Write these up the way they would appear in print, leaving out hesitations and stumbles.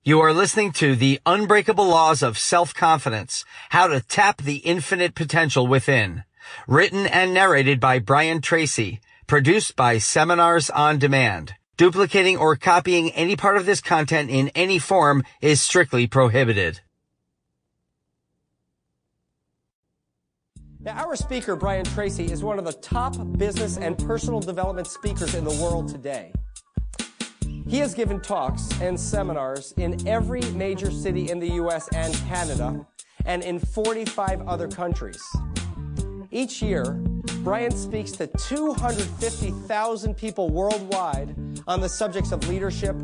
You are listening to The Unbreakable Laws of Self-Confidence, How to Tap the Infinite Potential Within. Written and narrated by Brian Tracy. Produced by Seminars on Demand. Duplicating or copying any part of this content in any form is strictly prohibited. Now, our speaker, Brian Tracy, is one of the top business and personal development speakers in the world today. He has given talks and seminars in every major city in the U.S. and Canada, and in 45 other countries. Each year, Brian speaks to 250,000 people worldwide on the subjects of leadership,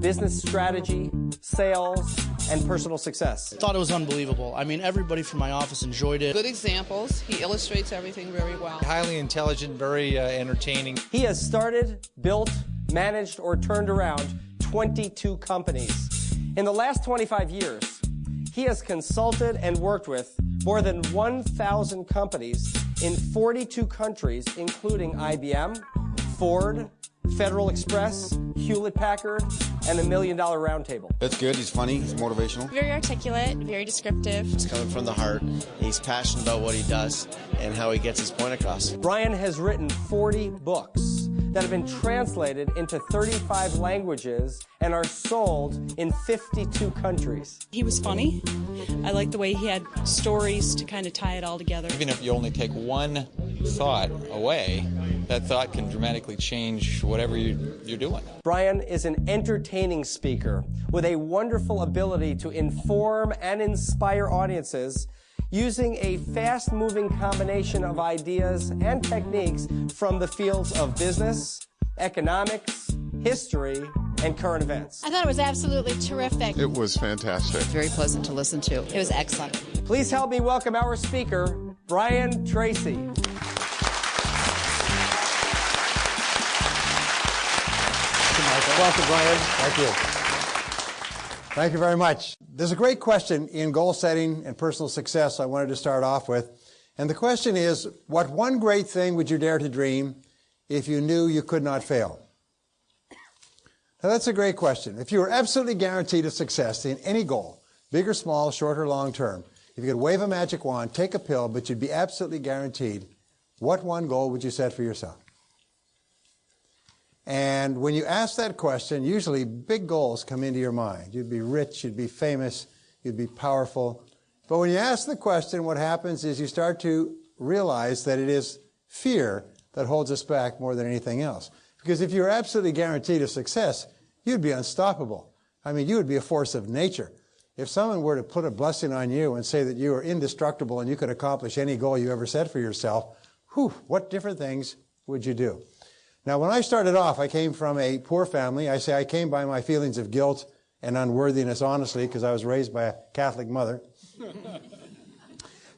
business strategy, sales, and personal success. I thought it was unbelievable. I mean, everybody from my office enjoyed it. Good examples. He illustrates everything very well. Highly intelligent, very entertaining. He has started, built, managed, or turned around 22 companies. In the last 25 years, he has consulted and worked with more than 1,000 companies in 42 countries, including IBM, Ford, Federal Express, Hewlett-Packard, and the $1 Million Roundtable. That's good. He's funny. He's motivational. Very articulate, very descriptive. He's coming from the heart. He's passionate about what he does and how he gets his point across. Brian has written 40 books that have been translated into 35 languages and are sold in 52 countries. He was funny. I liked the way he had stories to kind of tie it all together. Even if you only take one thought away, that thought can dramatically change whatever you're doing. Brian is an entertaining speaker with a wonderful ability to inform and inspire audiences using a fast-moving combination of ideas and techniques from the fields of business, economics, history, and current events. I thought it was absolutely terrific. It was fantastic. Very pleasant to listen to. It was excellent. Please help me welcome our speaker, Brian Tracy. Welcome, Brian. Thank you. Thank you very much. There's a great question in goal setting and personal success I wanted to start off with. And the question is, what one great thing would you dare to dream if you knew you could not fail? Now, that's a great question. If you were absolutely guaranteed of success in any goal, big or small, short or long term, if you could wave a magic wand, take a pill, but you'd be absolutely guaranteed, what one goal would you set for yourself? And when you ask that question, usually big goals come into your mind. You'd be rich, you'd be famous, you'd be powerful. But when you ask the question, what happens is you start to realize that it is fear that holds us back more than anything else. Because if you were absolutely guaranteed of success, you'd be unstoppable. I mean, you would be a force of nature. If someone were to put a blessing on you and say that you are indestructible and you could accomplish any goal you ever set for yourself, what different things would you do? Now, when I started off, I came from a poor family. I say I came by my feelings of guilt and unworthiness, honestly, because I was raised by a Catholic mother.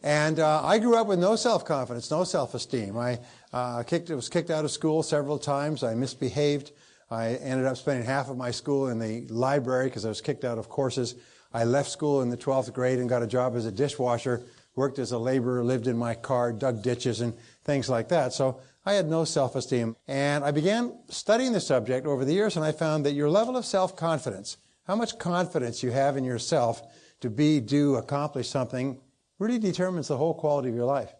And I grew up with no self-confidence, no self-esteem. I was kicked out of school several times. I misbehaved. I ended up spending half of my school in the library because I was kicked out of courses. I left school in the 12th grade and got a job as a dishwasher, worked as a laborer, lived in my car, dug ditches and things like that. So I had no self-esteem. And I began studying the subject over the years, and I found that your level of self-confidence, how much confidence you have in yourself to be, do, accomplish something, really determines the whole quality of your life.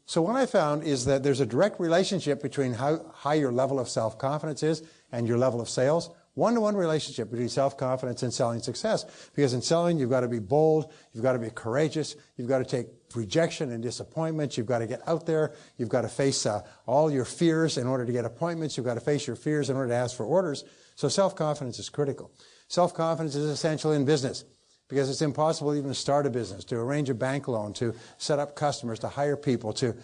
So what I found is that there's a direct relationship between how high your level of self-confidence is and your level of sales. One-to-one relationship between self-confidence and selling success. Because in selling, you've got to be bold, you've got to be courageous, you've got to take rejection and disappointment, you've got to get out there, you've got to face all your fears in order to get appointments, you've got to face your fears in order to ask for orders. So self-confidence is critical. Self-confidence is essential in business because it's impossible even to start a business, to arrange a bank loan, to set up customers, to hire people, to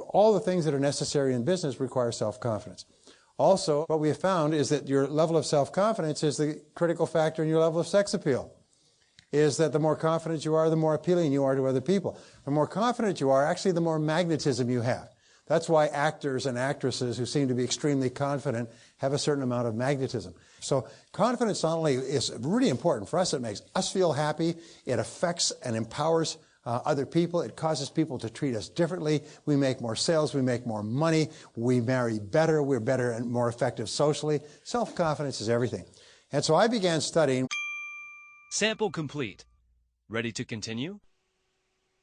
all the things that are necessary in business require self-confidence. Also, what we have found is that your level of self-confidence is the critical factor in your level of sex appeal. Is that the more confident you are, the more appealing you are to other people. The more confident you are, actually the more magnetism you have. That's why actors and actresses who seem to be extremely confident have a certain amount of magnetism. So confidence not only is really important for us, it makes us feel happy, it affects and empowers other people. It causes people to treat us differently. We make more sales. We make more money. We marry better. We're better and more effective socially. Self-confidence is everything. And so I began studying. Sample complete. Ready to continue?